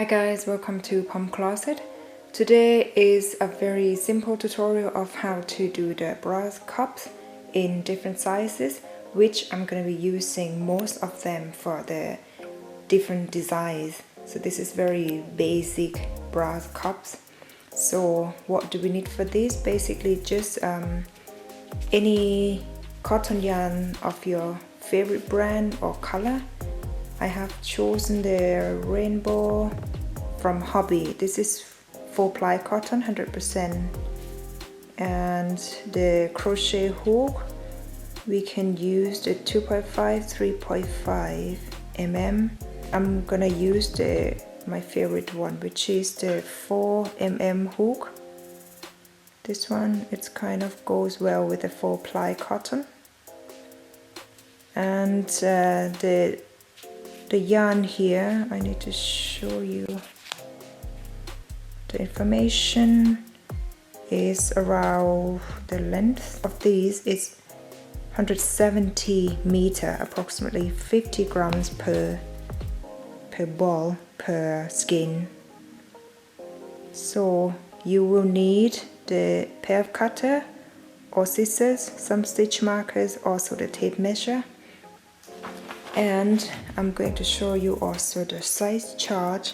Hi guys, welcome to POMCLOSET. Today is a very simple tutorial of how to do the brass cups in different sizes, which I'm going to be using most of them for the different designs. So this is very basic brass cups. So what do we need for this? Basically just any cotton yarn of your favorite brand or color. I have chosen the rainbow from Hobbii. This is 4-ply cotton, 100%. And the crochet hook, we can use the 2.5, 3.5 mm. I'm gonna use my favorite one, which is the 4 mm hook. This one, it kind of goes well with the 4-ply cotton. And the yarn here, I need to show you the information is around the length of these is 170 meter, approximately 50 grams per ball per skein. So you will need the pair of cutter or scissors, some stitch markers, also the tape measure. And I'm going to show you also the size chart,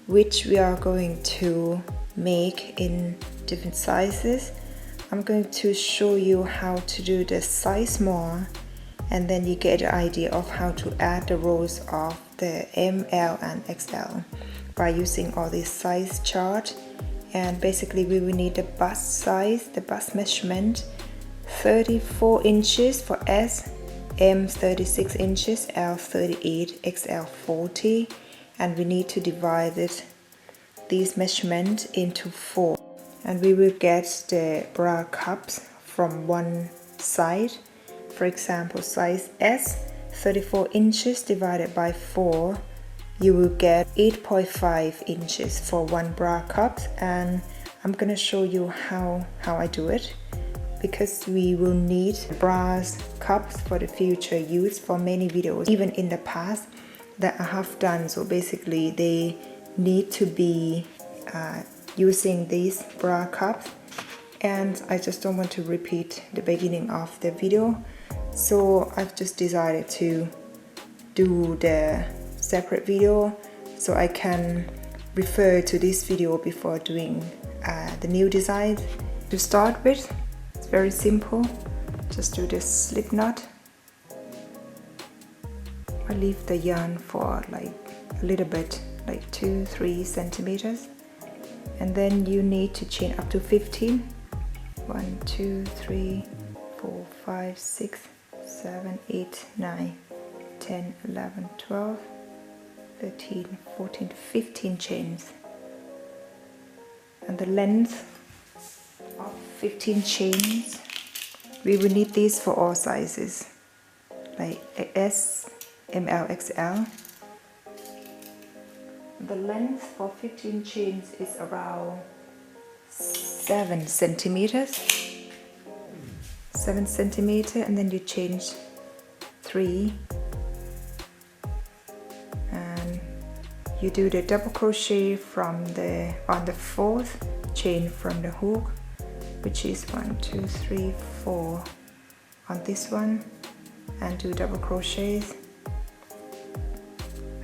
which we are going to make in different sizes. I'm going to show you how to do the size more, and then you get an idea of how to add the rows of the M, L and XL by using all this size chart. And basically we will need the bust size, the bust measurement, 34 inches for S, M 36 inches, L 38, XL 40, and we need to divide these measurements into 4, and we will get the bra cups from one side. For example, size S, 34 inches divided by 4, you will get 8.5 inches for one bra cup. And I'm gonna show you how I do it, because we will need brass cups for the future use for many videos, even in the past that I have done. So basically they need to be using these bra cups, and I just don't want to repeat the beginning of the video. So I've just decided to do the separate video so I can refer to this video before doing the new design. To start with, it's very simple. Just do this slip knot. I leave the yarn for like a little bit, like 2-3 centimeters, and then you need to chain up to 15. 1, 2, 3, 4, 5, 6, 7, 8, 9, 10, 11, 12, 13, 14, 15 chains. And the length of 15 chains, we will need these for all sizes, like S, ML, XL. The length for 15 chains is around 7 centimeters. 7 centimeter, and then you change 3, and you do the double crochet from on the 4th chain from the hook, which is 1, 2, 3, 4 on this one, and do double crochets.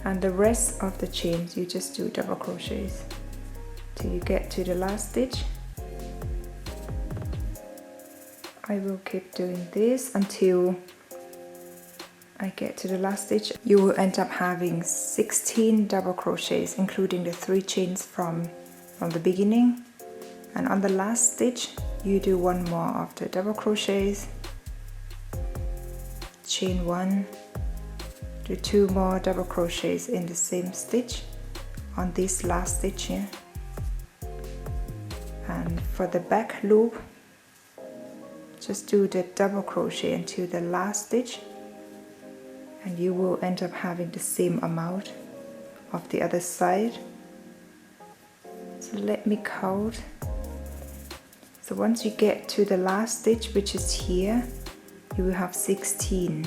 And the rest of the chains you just do double crochets till you get to the last stitch. I will keep doing this until I get to the last stitch. You will end up having 16 double crochets, including the 3 chains from the beginning. And on the last stitch you do one more of the double crochets, chain 1, do 2 more double crochets in the same stitch on this last stitch here. And for the back loop, just do the double crochet until the last stitch, and you will end up having the same amount of the other side. So let me count. So once you get to the last stitch, which is here, you will have 16.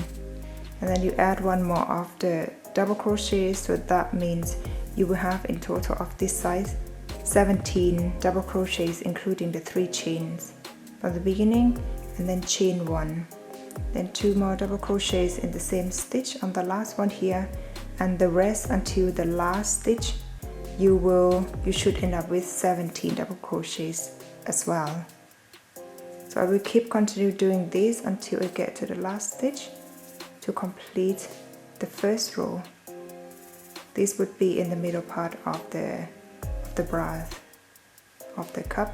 And then you add one more of the double crochet, so that means you will have in total of this size 17 double crochets, including the 3 chains from the beginning, and then chain 1, then 2 more double crochets in the same stitch on the last one here, and the rest until the last stitch. You should end up with 17 double crochets as well. So I will continue doing this until I get to the last stitch to complete the first row. This would be in the middle part of the brass of the cup.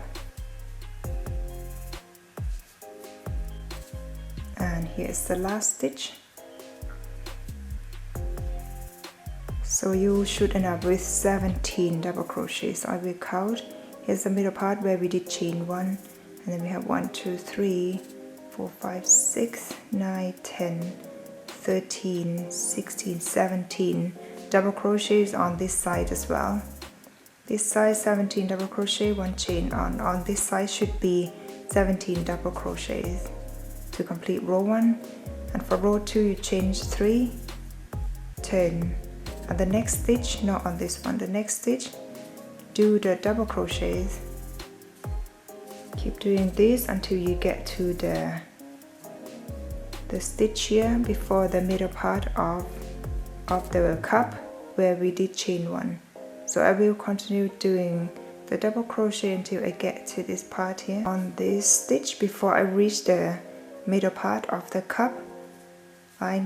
And here's the last stitch. So you should end up with 17 double crochets. I will count. Here's the middle part where we did chain 1, and then we have 1, 2, 3, 4, 5, 6, 9, 10, 13, 16, 17 double crochets on this side as well. This side 17 double crochet, 1 chain on this side should be 17 double crochets to complete row 1, and for row 2 you change 3, turn, and the next stitch, not on this one, the next stitch do the double crochets. Keep doing this until you get to the stitch here before the middle part of the cup where we did chain 1. So I will continue doing the double crochet until I get to this part here. On this stitch, before I reach the middle part of the cup, I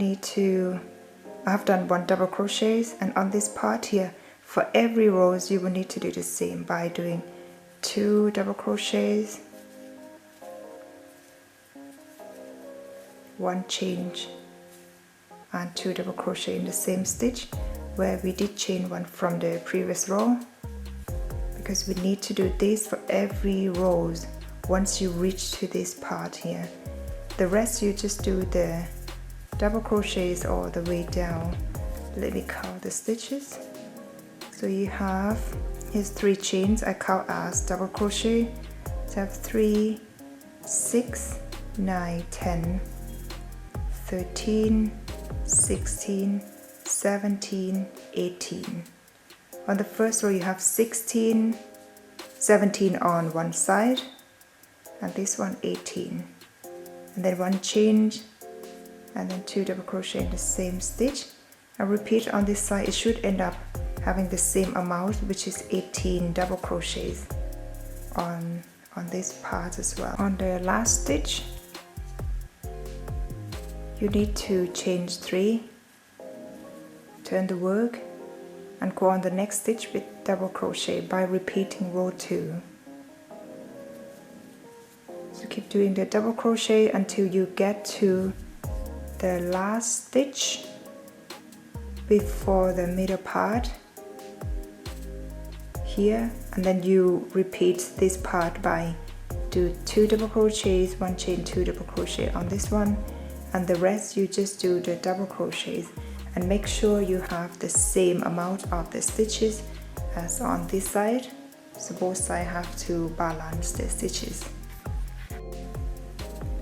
have done 1 double crochet, and on this part here, for every row you will need to do the same by doing 2 double crochets, 1 change, and 2 double crochet in the same stitch where we did chain 1 from the previous row, because we need to do this for every row once you reach to this part here. The rest you just do the double crochets all the way down. Let me count the stitches. So you have, here's 3 chains, I count as double crochet. So I have 3, 6, 9, 10, 13, 16, 17, 18. On the first row you have 16, 17 on one side, and this one 18, and then 1 change, and then 2 double crochet in the same stitch, and repeat on this side. It should end up having the same amount, which is 18 double crochets on this part as well. On the last stitch you need to change 3, turn the work, and go on the next stitch with double crochet by repeating row 2. So keep doing the double crochet until you get to the last stitch before the middle part here, and then you repeat this part by do 2 double crochets, 1 chain, 2 double crochet on this one, and the rest you just do the double crochets, and make sure you have the same amount of the stitches as on this side, so both sides have to balance the stitches.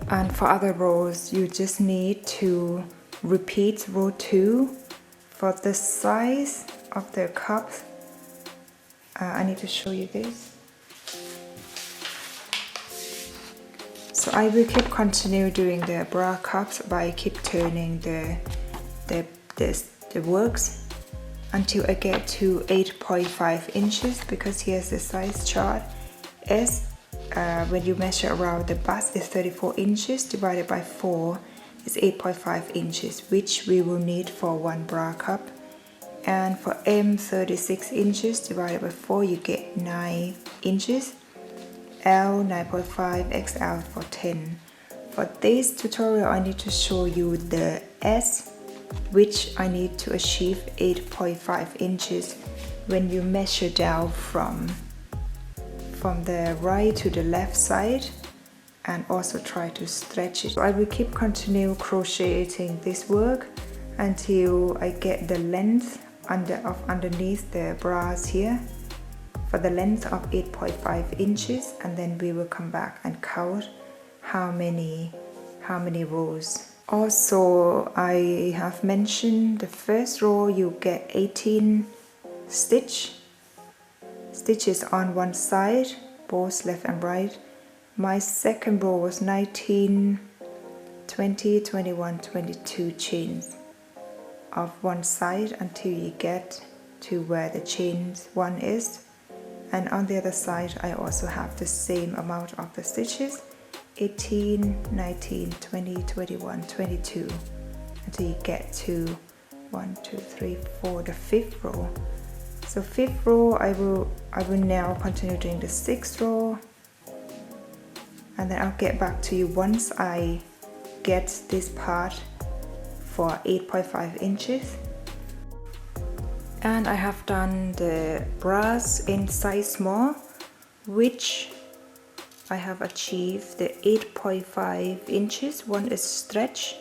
And for other rows you just need to repeat row 2. For the size of the cups, I need to show you this. So I will continue doing the bra cups by keep turning the works until I get to 8.5 inches, because here's the size chart. When you measure around the bust is 34 inches divided by 4 is 8.5 inches, which we will need for 1 bra cup. And for M, 36 inches divided by 4, you get 9 inches. L, 9.5, XL for 10. For this tutorial I need to show you the S, which I need to achieve 8.5 inches when you measure down from the right to the left side, and also try to stretch it. So I will continue crocheting this work until I get the length underneath the bras here for the length of 8.5 inches, and then we will come back and count how many rows. Also, I have mentioned the first row you get 18 stitches on one side, both left and right. My second row was 19, 20, 21, 22 chains of one side until you get to where the chains one is, and on the other side I also have the same amount of the stitches, 18, 19, 20, 21, 22, until you get to 1, 2, 3, 4, the 5th row. So 5th row I will now continue doing the 6th row, and then I'll get back to you once I get this part for 8.5 inches. And I have done the bras in size small, which I have achieved the 8.5 inches. One is stretch,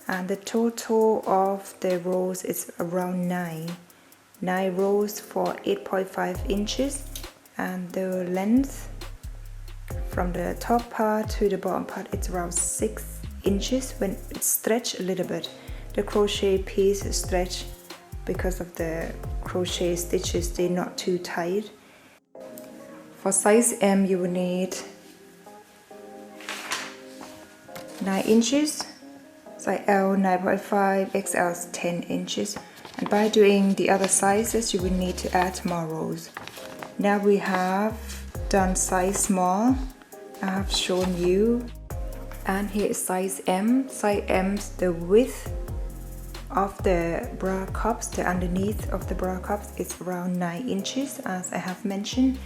and the total of the rows is around 9 rows for 8.5 inches, and the length from the top part to the bottom part it's around 6 inches when it's stretched a little bit. The crochet piece is stretched because of the crochet stitches, they're not too tight. For size M you will need 9 inches, size L 9.5, XL is 10 inches, and by doing the other sizes you will need to add more rows. Now we have done size small, I have shown you, and here is size M. Size M's the width of the bra cups, the underneath of the bra cups, it's around 9 inches as I have mentioned,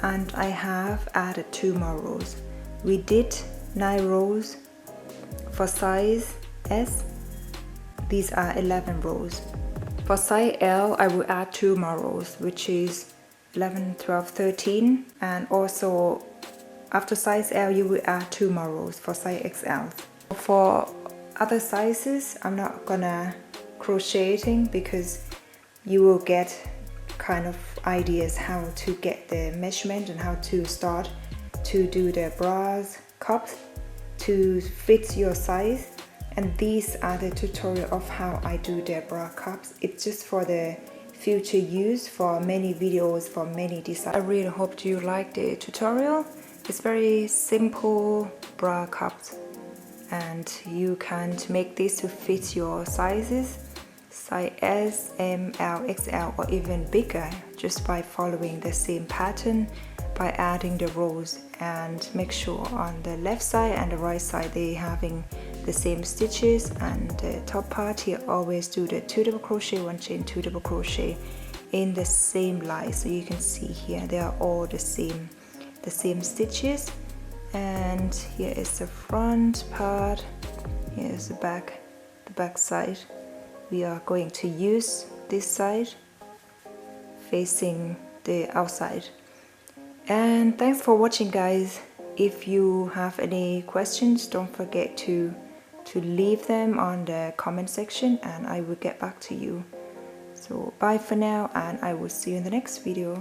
and I have added 2 more rows. We did 9 rows for size S, these are 11 rows. For size L I will add 2 more rows, which is 11, 12, 13, and also after size L you will add 2 more rows for size XL. For other sizes I'm not gonna crocheting because you will get kind of ideas how to get the measurement and how to start to do the bras cups to fit your size, and these are the tutorial of how I do the bra cups. It's just for the future use for many videos, for many designs. I really hope you like the tutorial. It's very simple bra cups, and you can make this to fit your sizes, size S, M, L, XL, or even bigger, just by following the same pattern, by adding the rows. And make sure on the left side and the right side they having the same stitches, and the top part here always do the 2 double crochet, 1 chain, 2 double crochet in the same line. So you can see here they are all the same stitches. And here is the front part, here is the back side. We are going to use this side facing the outside. And thanks for watching, guys. If you have any questions, don't forget to leave them on the comment section and I will get back to you. So bye for now, and I will see you in the next video.